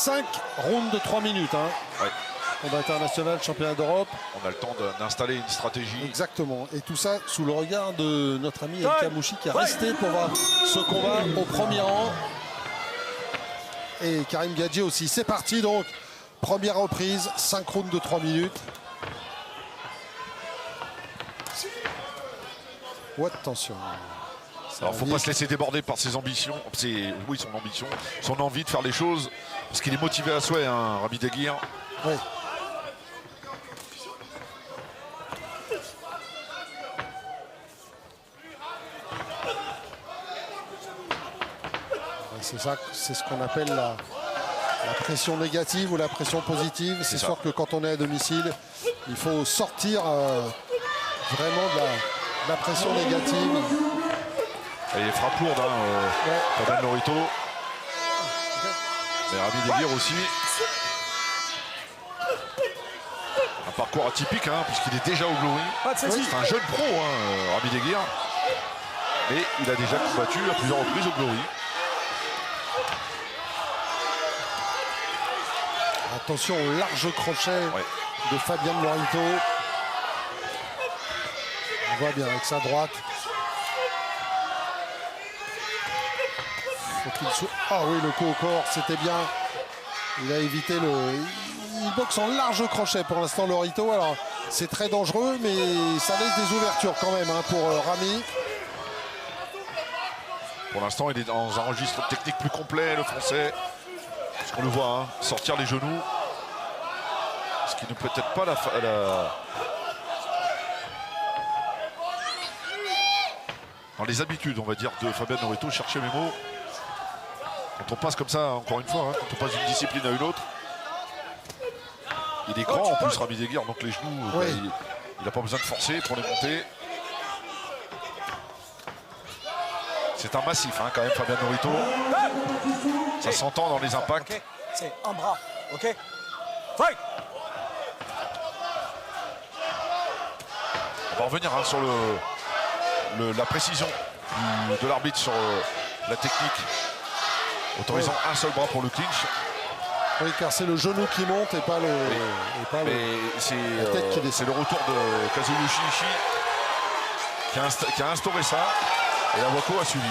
5 rounds de 3 minutes. Hein. Ouais. Combat international, championnat d'Europe. On a le temps d'installer une stratégie. Exactement. Et tout ça sous le regard de notre ami El Kamouchi qui est resté pour voir ce combat au premier rang. Et Karim Gadji aussi. C'est parti donc. Première reprise, 5 rounds de 3 minutes. Oh, attention. Alors, faut pas se laisser déborder par ses ambitions. Oui, son ambition, son envie de faire les choses. Parce qu'il est motivé à souhait, hein, Ramy Deguir. Oui. C'est ça, c'est ce qu'on appelle la pression négative ou la pression positive. C'est sûr que quand on est à domicile, il faut sortir vraiment de la pression négative. Et les frappes lourdes, hein, Fabian Norito. Mais Ramy Deguir aussi. Un parcours atypique, hein, puisqu'il est déjà au Glory. C'est un jeune pro, hein, Ramy Deguir. Mais il a déjà combattu à plusieurs reprises au Glory. Attention au large crochet de Fabian Norito. On voit bien avec sa droite. Ah oui, le coup au corps, c'était bien. Il a évité le... Il boxe en large crochet pour l'instant, Norito. Alors, c'est très dangereux, mais ça laisse des ouvertures quand même hein, pour Ramy. Pour l'instant, il est dans un registre technique plus complet, le français. On le voit, hein, sortir les genoux. Ce qui ne peut être pas dans les habitudes, on va dire, de Fabian Norito, chercher mes mots. Quand on passe comme ça, encore une fois, hein, quand on passe d'une discipline à une autre. Il est grand en plus, Ramy Deguir, donc les genoux, il n'a pas besoin de forcer pour les monter. C'est un massif, hein, quand même, Fabian Norito. Ça s'entend dans les impacts. Okay. C'est un bras, ok. Fight. On va revenir hein, sur la précision de l'arbitre sur la technique, autorisant un seul bras pour le clinch. Oui, car c'est le genou qui monte et pas le. C'est le retour de Kazuyoshi Ishii qui a instauré ça. Et Awako a suivi.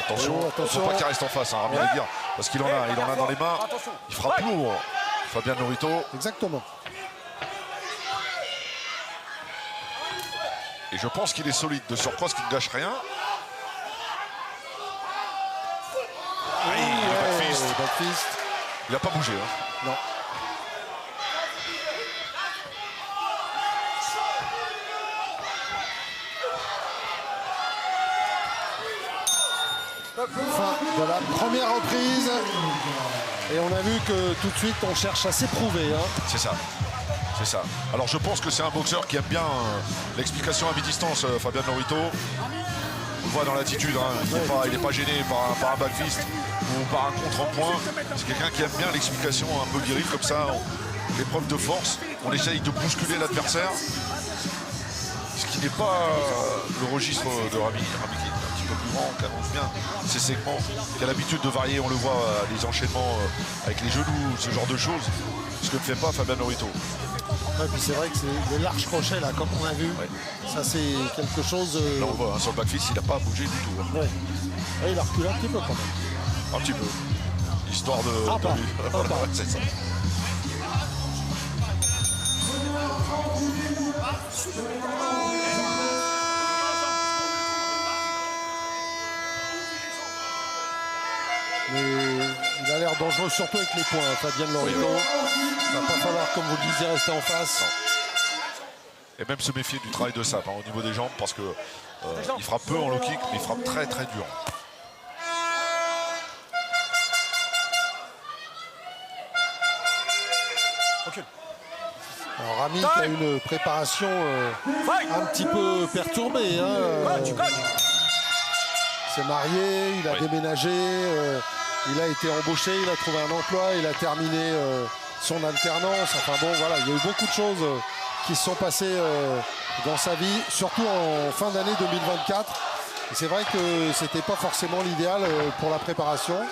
Attention, il ne faut pas qu'il reste en face, hein, Ramy Deguir, parce qu'il en a dans les mains. Il frappe lourd, Fabian Norito. Exactement. Et je pense qu'il est solide de surcroît, ce qui ne gâche rien. Backfist. Il n'a pas bougé. Hein. Non. Fin de la première reprise. Et on a vu que tout de suite on cherche à s'éprouver. Hein. C'est ça. C'est ça. Alors je pense que c'est un boxeur qui aime bien l'explication à mi-distance, Fabian Norito. On le voit dans l'attitude, hein. Il n'est pas gêné par un backfist ou par un contre-point. C'est quelqu'un qui aime bien l'explication un peu virile comme ça, l'épreuve de force. On essaye de bousculer l'adversaire. Ce qui n'est pas le registre de Ramy qui est un petit peu plus grand, qui avance bien ses segments, qui a l'habitude de varier, on le voit, les enchaînements avec les genoux, ce genre de choses. Ce que ne fait pas Fabian Norito. Ouais, puis c'est vrai que c'est des larges crochets là, comme on a vu. Ouais. Ça c'est quelque chose. Là on voit, hein, sur le backfist, il n'a pas bougé du tout. Hein. Ouais. Ouais, il a reculé un petit peu quand même. Un petit peu. Histoire de. C'est ça. Mais il a l'air dangereux, surtout avec les points, Fabian Norito. Il va pas falloir, comme vous le disiez, rester en face. Non. Et même se méfier du travail de sape hein, au niveau des jambes, parce que il frappe peu en low kick, mais il frappe très très dur. Alors Ramy qui a une préparation un petit peu perturbée. Hein, s'est marié, il a déménagé, il a été embauché, il a trouvé un emploi, il a terminé son alternance. Enfin bon, voilà, il y a eu beaucoup de choses qui se sont passées dans sa vie, surtout en fin d'année 2024. Et c'est vrai que c'était pas forcément l'idéal pour la préparation.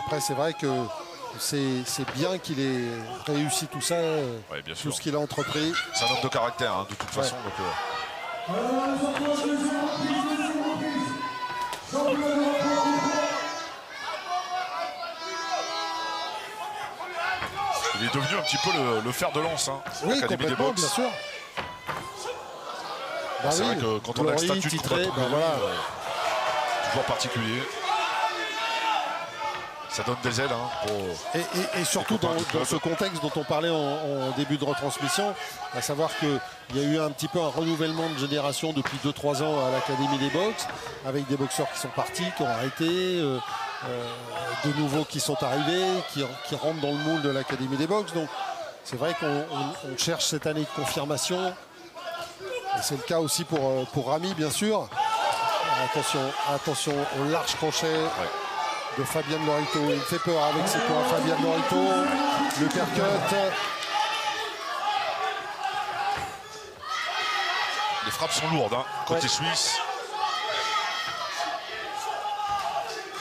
Après, c'est vrai que c'est bien qu'il ait réussi tout ça, Ouais, bien tout sûr. ce qu'il a entrepris. C'est un homme de caractère, hein, de toute façon. Donc, il est devenu un petit peu le fer de lance, hein, Oui, l'Académie des complètement, box. bien sûr. Bah C'est oui, vrai que quand on a le Glory, statut de titré, combattant, bah voilà. toujours particulier. Ça donne des ailes hein, pour. Et surtout copains du dans club. ce contexte dont on parlait en début de retransmission, à savoir qu'il y a eu un petit peu un renouvellement de génération depuis 2-3 ans à l'Académie des box, avec des boxeurs qui sont partis, qui ont arrêté, de nouveaux qui sont arrivés, qui rentrent dans le moule de l'Académie des box. Donc c'est vrai qu'on cherche cette année de confirmation. Et c'est le cas aussi pour Ramy, bien sûr. Attention au large crochet. Ouais. De Fabian Lorito, il fait peur avec ses points. Fabian Lorito, le percut. Les frappes sont lourdes, hein, côté Ouais. suisse.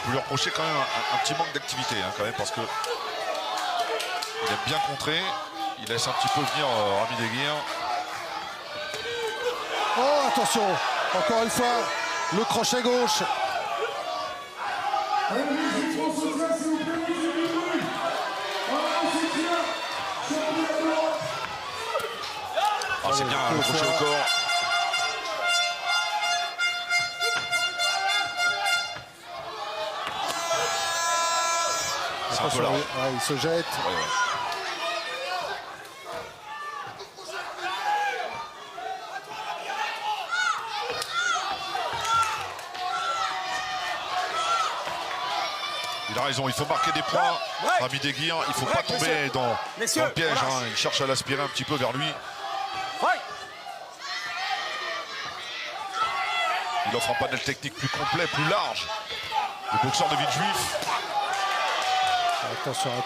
Vous lui reprochez quand même un petit manque d'activité, hein, quand même, parce que il aime bien contrer. Il laisse un petit peu venir Ramy Deguire. Oh, attention, encore une fois, le crochet gauche. Ah, c'est bien le crochet au corps. C'est un peu Attention, large. ouais, il se jette. Ouais, ouais. Il a raison, il faut marquer des points. Ouais. Ramy Deguire, il ne faut Ouais, pas tomber messieurs. dans Messieurs, le piège. voilà. Hein. Il cherche à l'aspirer un petit peu vers lui. Fight! Il offre un panel technique plus complet, plus large. Le boxeur de Villejuif.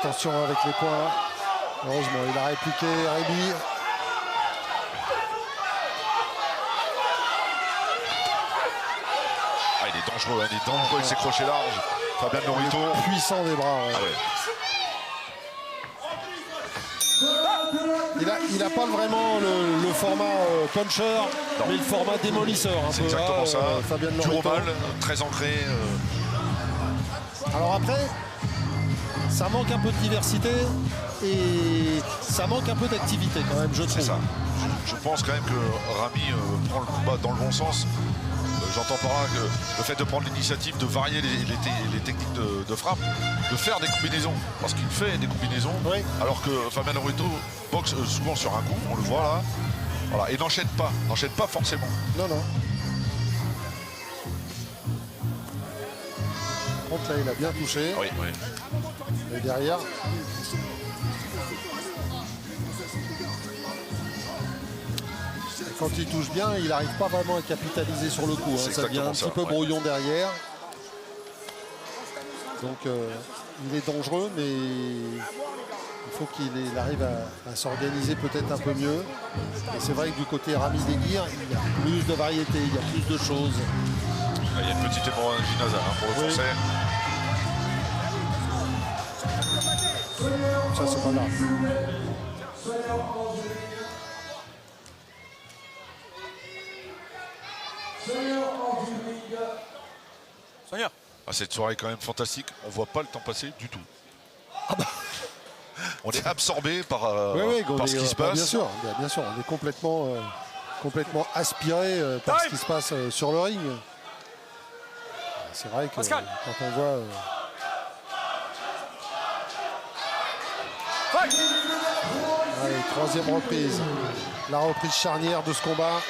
Attention avec les points. Heureusement, il a répliqué Rémi. Ah, il est dangereux, hein. Il est dangereux avec ses crochets larges. Fabian Lorito. Puissant des bras. Ouais. Ah ouais. Il n'a pas vraiment le format puncher, mais le format démolisseur. Un C'est peu, exactement ça. Fabian Du Lorito. Romal, très ancré. Alors après, ça manque un peu de diversité et ça manque un peu d'activité quand même, je trouve. C'est ça. Je pense quand même que Ramy prend le combat dans le bon sens. J'entends par là que le fait de prendre l'initiative de varier les techniques de frappe, de faire des combinaisons, parce qu'il fait des combinaisons, Oui. alors que Fabian Lorito boxe souvent sur un coup, on le voit là, voilà, et n'enchaîne pas forcément. Non. Par contre là, il a bien touché. Oui. Et derrière, quand il touche bien, il n'arrive pas vraiment à capitaliser sur le coup. Hein. C'est Ça devient un exactement petit peu ça, ouais. brouillon derrière. Donc il est dangereux, mais il faut qu'il arrive à s'organiser peut-être un peu mieux. Et c'est vrai que du côté Ramy Deguire, il y a plus de variété, il y a plus de choses. Il y a une petite hémorragie nasale hein, pour le Oui. Français. Ça, c'est pas grave. Sonia. Ah, cette soirée est quand même fantastique. On voit pas le temps passer du tout. On est absorbé par ce qui se passe. Bien sûr, on est complètement aspiré par ce qui se passe sur le ring. C'est vrai que Pascal. quand on voit Fight! allez, troisième reprise, la reprise charnière de ce combat.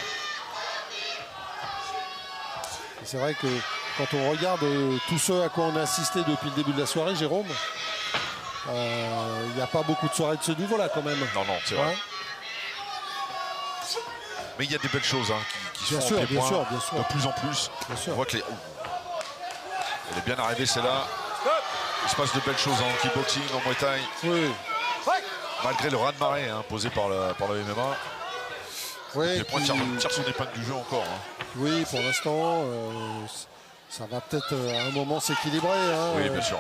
Et c'est vrai que quand on regarde tout ce à quoi on a assisté depuis le début de la soirée, Jérôme, il n'y a pas beaucoup de soirées de ce niveau-là quand même. Non, c'est vrai. Hein. Mais il y a des belles choses hein, qui se Bien font sûr, en pied-point bien sûr. de plus en plus. Bien sûr. On voit que elle est bien arrivée, c'est là. Il se passe de belles choses en kickboxing, en Muay Thai, Oui, Fight! malgré le raz-de-marée hein, posé par le MMA. oui, Les points puis- tire son épingle du jeu encore. Hein. oui, pour l'instant, ça va peut-être à un moment s'équilibrer. Hein. Oui, bien sûr.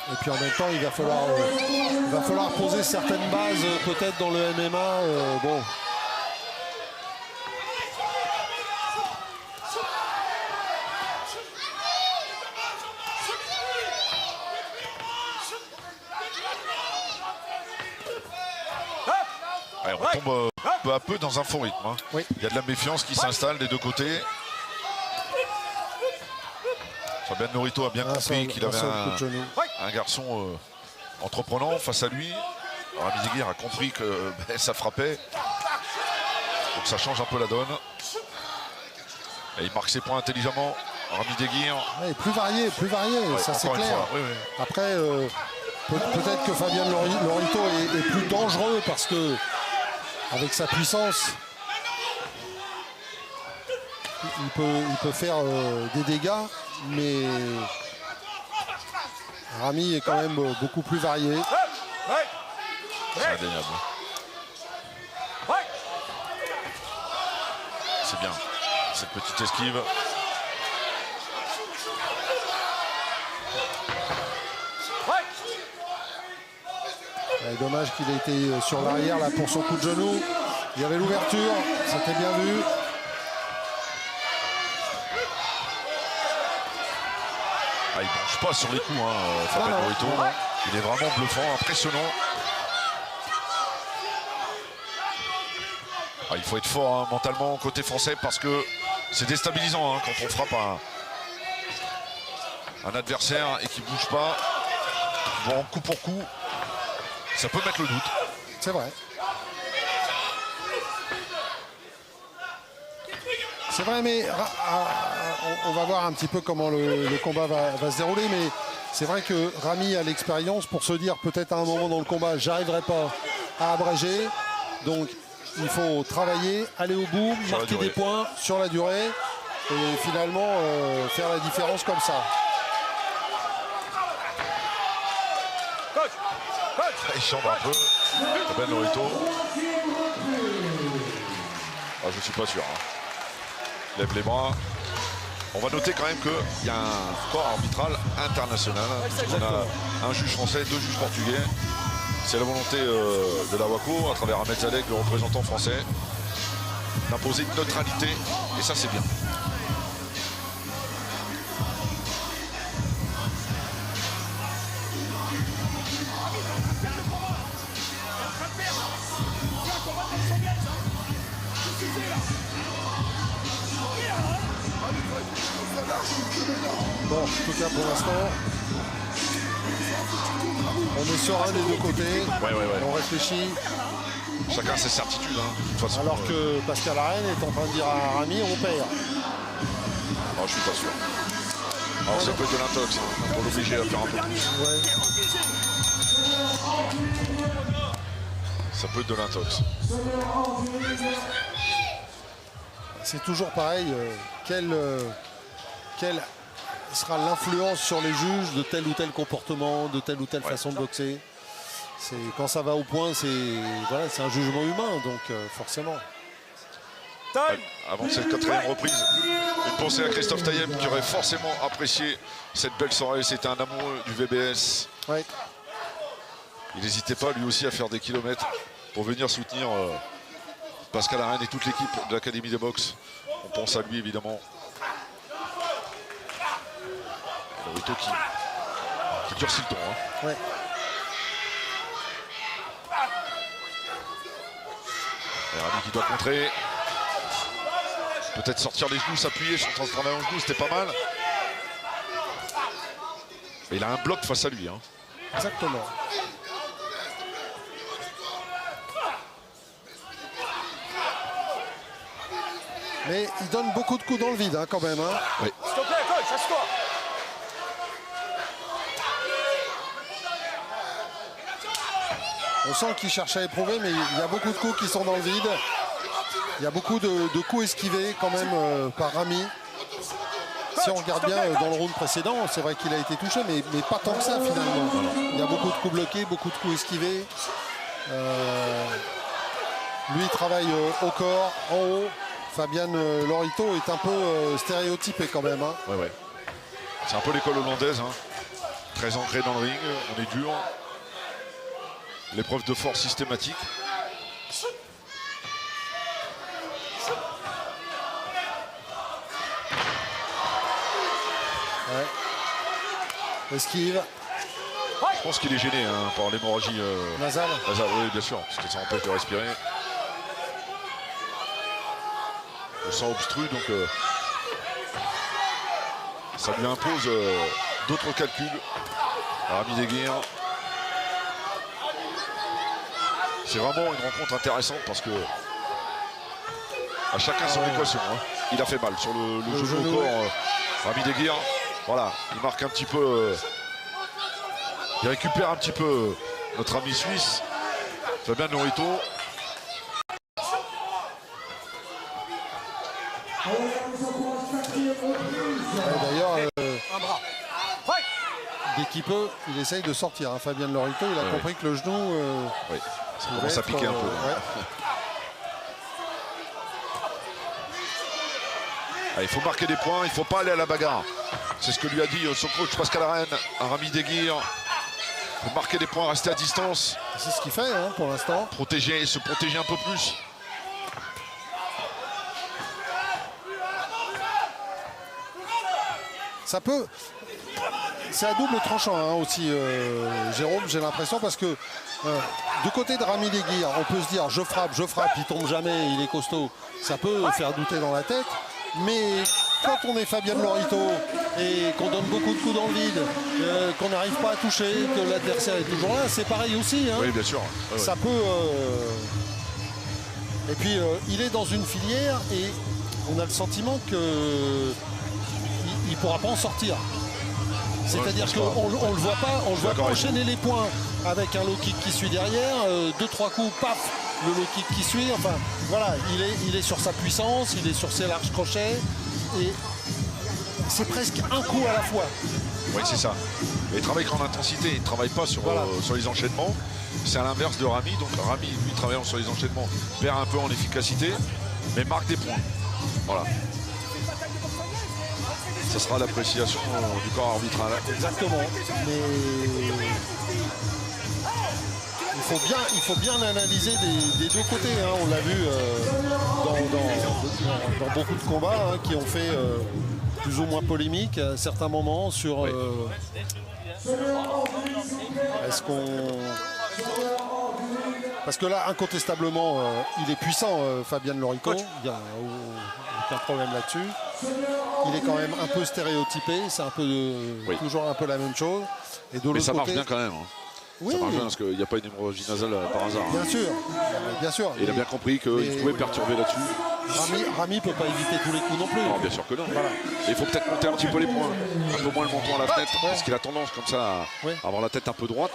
Et puis en même temps, il va falloir poser certaines bases peut-être dans le MMA. Bon. Ouais, on tombe peu à peu dans un faux rythme. Hein. Oui. Il y a de la méfiance qui s'installe des deux côtés. Fabian Norito a bien compris qu'il avait un garçon entreprenant face à lui. Ramy Zeguir a compris que ça frappait. Donc ça change un peu la donne. Et il marque ses points intelligemment. Ramy Zeguir. Ouais, plus varié, ouais, ça c'est clair. Oui. Après, peut-être que Fabian Norito est plus dangereux parce que avec sa puissance, il peut faire des dégâts, mais Ramy est quand même beaucoup plus varié. C'est indéniable. C'est bien, cette petite esquive. Dommage qu'il ait été sur l'arrière là pour son coup de genou. Il y avait l'ouverture, c'était bien vu. Ah, il ne bronche pas sur les coups, Fabian Norito. Il est vraiment bluffant, impressionnant. Ah, il faut être fort mentalement côté français parce que c'est déstabilisant quand on frappe un adversaire et qui ne bouge pas. Bon, coup pour coup, ça peut mettre le doute. C'est vrai. C'est vrai, mais on va voir un petit peu comment le combat va se dérouler. Mais c'est vrai que Ramy a l'expérience pour se dire peut-être à un moment dans le combat, j'arriverai pas à abréger. Donc il faut travailler, aller au bout, marquer des points sur la durée et finalement faire la différence comme ça. Il chambre un peu. Fabian Norito. Ah, je ne suis pas sûr. Lève les bras. On va noter quand même qu'il y a un corps arbitral international. On a un juge français, 2 juges portugais. C'est la volonté de la WACO, à travers Ahmed Zadek, le représentant français, d'imposer une neutralité. Et ça, c'est bien. Bon, en tout cas pour l'instant, on est serein des deux côtés. Ouais. On réfléchit. Chacun ses certitudes, de toute façon. Alors que Pascal Arène est en train de dire à Ramy, on perd. Non, je suis pas sûr. Alors ça peut être de l'intox, pour l'obliger à faire un peu plus. Ouais. Ça peut être de l'intox. C'est toujours pareil. Quelle sera l'influence sur les juges de tel ou tel comportement, de telle ou telle façon de boxer? Quand ça va au point, c'est un jugement humain, donc forcément. Avant cette 4e reprise, une pensée à Christophe Taïeb qui aurait forcément apprécié cette belle soirée. C'était un amoureux du VBS. Ouais. Il n'hésitait pas lui aussi à faire des kilomètres pour venir soutenir Pascal Arène et toute l'équipe de l'Académie de boxe. On pense à lui évidemment. Norito qui durcit le ton. Ouais. Et Ramy qui doit contrer. Peut-être sortir les genoux, s'appuyer sur son travail en genoux, c'était pas mal. Et il a un bloc face à lui. Exactement. Mais il donne beaucoup de coups dans le vide quand même. Oui. S'il te plaît, coach, assieds-toi. On sent qu'il cherche à éprouver, mais il y a beaucoup de coups qui sont dans le vide. Il y a beaucoup de coups esquivés quand même par Ramy. Si on regarde bien dans le round précédent, c'est vrai qu'il a été touché, mais pas tant que ça finalement. Il y a beaucoup de coups bloqués, beaucoup de coups esquivés. Lui, il travaille au corps, en haut. Fabian Norito est un peu stéréotypé quand même. Ouais. C'est un peu l'école hollandaise. Très ancré dans le ring, on est dur. L'épreuve de force systématique. Ouais. Esquive. Je pense qu'il est gêné hein, par l'hémorragie nasale. Oui, bien sûr, parce que ça empêche de respirer. Le sang obstrue, donc ça lui impose d'autres calculs. Rami Deguir. C'est vraiment une rencontre intéressante parce que à chacun son équation. Hein. Il a fait mal sur le genou au corps. Rami Deguir. Voilà, il marque un petit peu. Il récupère un petit peu notre ami suisse, Fabian Norito. D'ailleurs, dès qu'il peut, il essaye de sortir. Hein. Fabian Norito, il a compris que le genou... oui, ça commence à piquer un peu. Il faut marquer des points, il ne faut pas aller à la bagarre. C'est ce que lui a dit son coach Pascal Arène à Rami Deguir. Il faut marquer des points, rester à distance. C'est ce qu'il fait hein, pour l'instant. Se protéger un peu plus. Ça peut... C'est à double tranchant hein, aussi, Jérôme, j'ai l'impression, parce que du côté de Rami Deguir, on peut se dire je frappe, il tombe jamais, il est costaud. Ça peut faire douter dans la tête. Mais quand on est Fabian Norito et qu'on donne beaucoup de coups dans le vide, qu'on n'arrive pas à toucher, que l'adversaire est toujours là, c'est pareil aussi. Hein. Oui, bien sûr. Ça peut... Et puis, il est dans une filière et on a le sentiment qu'il ne pourra pas en sortir. C'est-à-dire qu'on ne le voit pas, on le voit pas enchaîner les points avec un low kick qui suit derrière, 2-3 coups, paf, le low kick qui suit. Enfin, voilà, il est sur sa puissance, il est sur ses larges crochets. Et c'est presque un coup à la fois. Oui, c'est ça. Et il travaille qu'en intensité, il ne travaille pas sur, sur les enchaînements. C'est à l'inverse de Rami. Donc Rami, lui, travaillant sur les enchaînements, perd un peu en efficacité, mais marque des points. Voilà. Ça sera l'appréciation du corps arbitral. Exactement. Mais il faut bien analyser des deux côtés. Hein. On l'a vu dans beaucoup de combats hein, qui ont fait plus ou moins polémique à certains moments sur est-ce qu'on... Parce que là, incontestablement, il est puissant, Fabian Norito. Il n'y a aucun problème là-dessus. Il est quand même un peu stéréotypé. C'est un peu toujours un peu la même chose. Et de mais ça côté, marche bien quand même. Hein. Oui, ça marche bien parce qu'il n'y a pas une hémorragie nasale par hasard. Bien sûr, bien sûr. Et il a bien compris qu'il pouvait perturber là-dessus. Rami ne peut pas éviter tous les coups non plus. Non, bien sûr que non. Voilà. Il faut peut-être monter un petit peu les points. Un peu moins le menton à la fenêtre. Parce qu'il a tendance comme ça à avoir la tête un peu droite.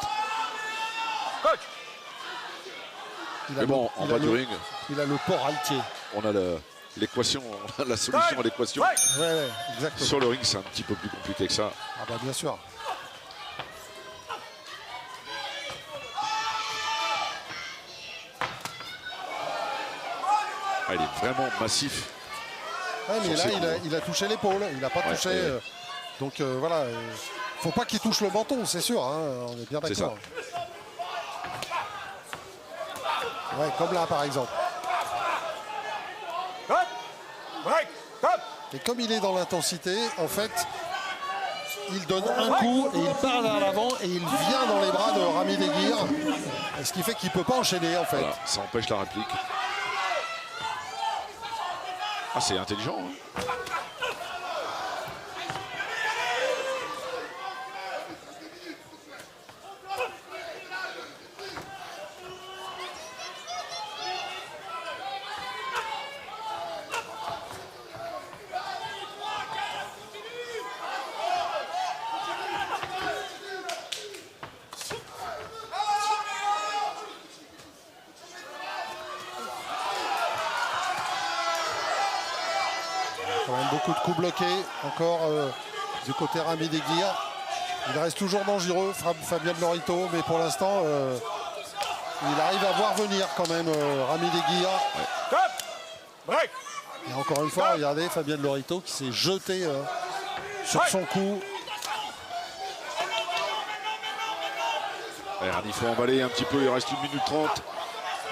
Mais bon, en bas du ring, il a le port altier. On a l'équation, on a la solution à l'équation. Ouais, exactement. Sur le ring, c'est un petit peu plus compliqué que ça. Ah bah bien sûr. Ah, il est vraiment massif. Ouais, mais là, il a touché l'épaule. Il n'a pas touché. Donc voilà. Faut pas qu'il touche le menton, c'est sûr. Hein, on est bien d'accord. Ouais, comme là par exemple. Et comme il est dans l'intensité, en fait, il donne un coup et il part vers l'avant et il vient dans les bras de Rami Deguir. Ce qui fait qu'il ne peut pas enchaîner en fait. Voilà, ça empêche la réplique. Ah, c'est intelligent. Hein. Quand même beaucoup de coups bloqués encore du côté Rami Deguir. Il reste toujours dangereux, Fabian Norito, mais pour l'instant, il arrive à voir venir quand même Rami Deguir. Et encore une fois, regardez Fabian Norito qui s'est jeté sur son coup. Il faut emballer un petit peu, il reste 1 minute 30.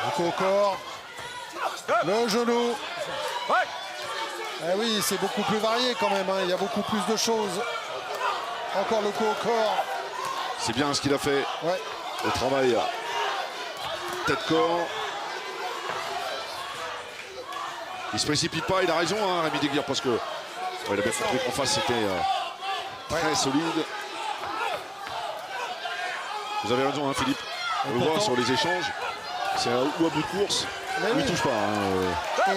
Le coup au corps. Le genou. Fight. Eh oui, c'est beaucoup plus varié quand même. Hein. Il y a beaucoup plus de choses. Encore le coup au corps. C'est bien ce qu'il a fait. Ouais. Le travail tête-corps. Il se précipite pas, il a raison, hein, Rami Deguir, parce que il a bien compris qu'en face c'était très solide. Vous avez raison, hein, Philippe. On le voit sur les échanges. C'est ou à bout de course, Mais ou oui. il touche pas. Hein.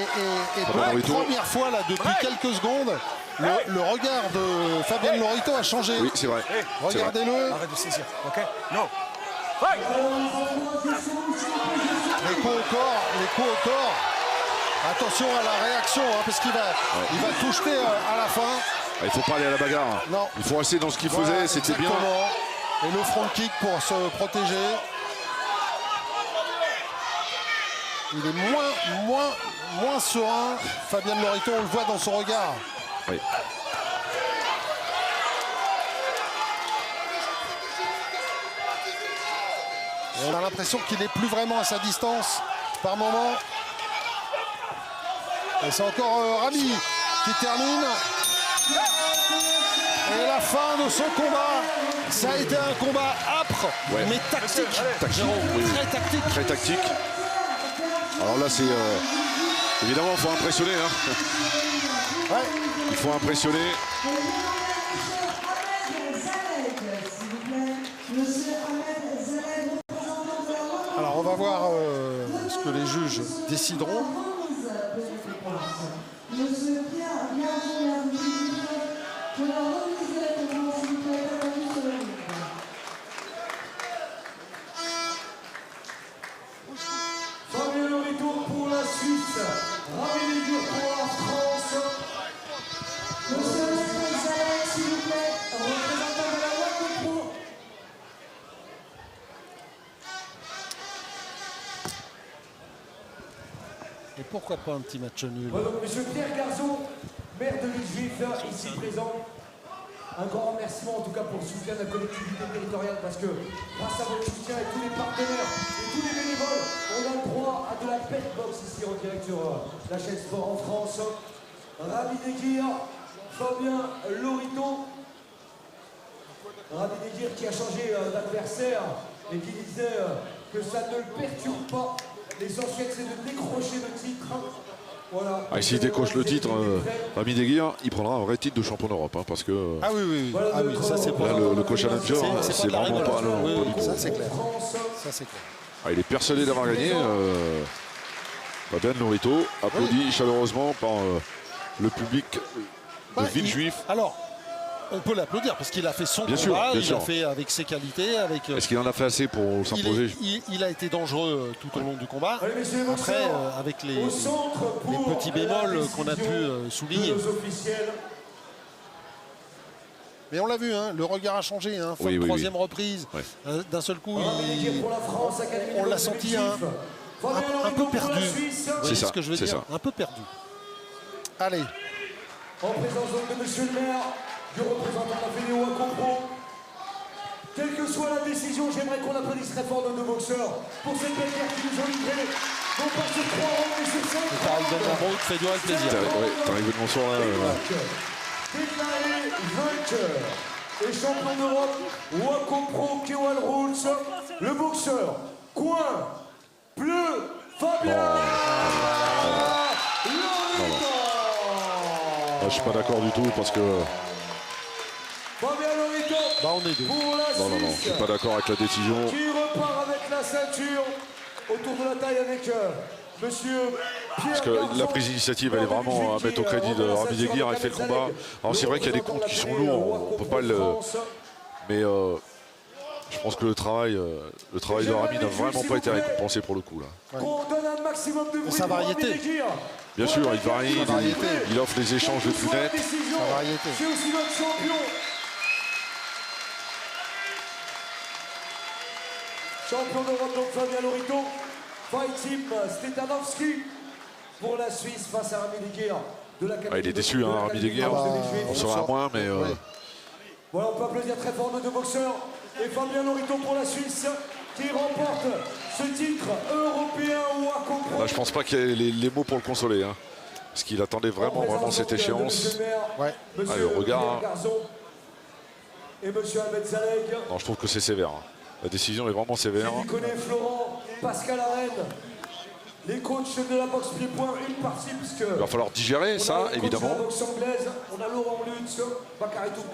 Et pour Fabien la Lorito. première fois, là, depuis quelques secondes, le regard de Fabien Lorito a changé. Oui, c'est vrai. Regardez-le. Arrête de saisir, ok? Non. Fight. Les coups au corps, les coups au corps. Attention à la réaction, hein, parce qu'il il va tout jeter à la fin. Il ne faut pas aller à la bagarre. Non. Il faut rester dans ce qu'il Voilà, faisait, c'était bien. exactement. Et le front kick pour se protéger. Il est moins serein. Fabien Lorito, on le voit dans son regard. Oui. Et on a l'impression qu'il n'est plus vraiment à sa distance par moment. Et c'est encore Rami qui termine. Et la fin de ce combat, ça a été un combat âpre, mais tactique. Jérôme, oui. très tactique. Très tactique. Alors là, c'est évidemment, il faut impressionner. Hein. Ouais. Il faut impressionner. Alors on va voir ce que les juges décideront. Monsieur Pierre Garnier, pour la remise de la conférence, s'il vous plaît, attendu sur le ring. Fabien Lorito pour la Suisse, Rami Deguir pour la France. Monsieur Ahmed Zalek, s'il vous plaît, représentant de la WACOPRO. Et pourquoi pas un petit match nul? Voilà, donc, monsieur Pierre Garzon, maire de Villejuif, ici présent. Un grand remerciement en tout cas pour le soutien de la collectivité territoriale parce que grâce à votre soutien et tous les partenaires et tous les bénévoles, on a le droit à de la pet box ici en direct sur la chaîne Sport en France. Rami Deguir, Fabien Lorito. Rami Deguir qui a changé d'adversaire et qui disait que ça ne le perturbe pas. L'essentiel c'est de décrocher le titre. Voilà. S'il décroche le titre, Rami Deguir, il prendra un vrai titre de champion d'Europe. Hein, parce que Ah oui, oui, oui. Ah oui, ça c'est pas. là, le co-challenger, c'est de la vraiment rigolade. pas, non, Oui, pas oui, du tout. ça c'est clair. Ça c'est clair. Il est persuadé d'avoir gagné. Fabien Lorito, applaudi chaleureusement par le public de Bah, Villejuif. Alors, on peut l'applaudir parce qu'il a fait son Bien sûr, combat, bien il sûr. a fait avec ses qualités, avec. Est-ce qu'il en a fait assez pour s'imposer? Il a été dangereux tout au long du combat. Allez, messieurs les Après, boxeurs, avec au les centre pour petits la bémols qu'on a pu décision souligner. de nos officiels. Mais on l'a vu, hein, le regard a changé. Hein, Oui, oui, troisième reprise, Ouais. D'un seul coup, Rami Deguir pour la France, Académie on de l'a boxe senti Villejuif. Fabien un peu Lorito pour la perdu. Suisse. Vous voyez ça, ce que je veux c'est dire? ça. Un peu perdu. Allez, En présence donc de monsieur le maire, du représentant de la Fédéo WACOPRO. Quelle que soit la décision, j'aimerais qu'on applaudisse très fort nos deux boxeurs pour cette belle guerre qui nous ont livré. Non pas sur 3 rounds, mais sur 5 Pareil de Lambeau, fait dur avec plaisir. T'es arrivé de mon soir là. Déclaré vainqueur et champion d'Europe, WACOPRO Kewal Rules, le boxeur, coin, bleu, Fabien Lorito. Je suis pas d'accord du tout parce que Fabien Lorito Bah, on est deux. pour la non, je Suisse. suis pas d'accord avec la décision. Qui repart avec la ceinture autour de la taille avec monsieur Pierre Parce que Garçon. la prise d'initiative, elle est vraiment à mettre au crédit de Rami Deguir. Il fait le combat. Alors c'est vrai qu'il y a des comptes qui sont lourds, on peut pas le. Mais je pense que le travail de Rami n'a vraiment pas été récompensé pour le coup là. Qu'on donne un maximum de bruit sa pour Rami variété. Deguir. Bien sûr, il varie, variété. il offre les échanges les plus Pour la nets. décision, Sa variété. c'est aussi notre champion. Champion d'Europe donc Fabien Lorito. Fight Team Stetanowski pour la Suisse face à Rami Deguir de l'Académie. Il est déçu, hein, Rami Deguir. On sera à moins, mais Voilà, on peut applaudir très fort nos deux boxeurs. Et Fabien Lorito pour la Suisse. qui remporte ce titre européen Waco Pro. Là, je pense pas qu'il y ait les mots pour le consoler. Hein, parce qu'il attendait vraiment cette échéance. Ouais. Ah, le regard. Et monsieur Ahmed Zaleg. Non, je trouve que c'est sévère. Hein. La décision est vraiment sévère. Qui connaît Florent, Pascal Arène, les coachs de la boxe pied-point, une partie, puisque Il va falloir digérer ça, évidemment. On a le coach de la boxe anglaise, on a Laurent Lutz, Bakary Toukou.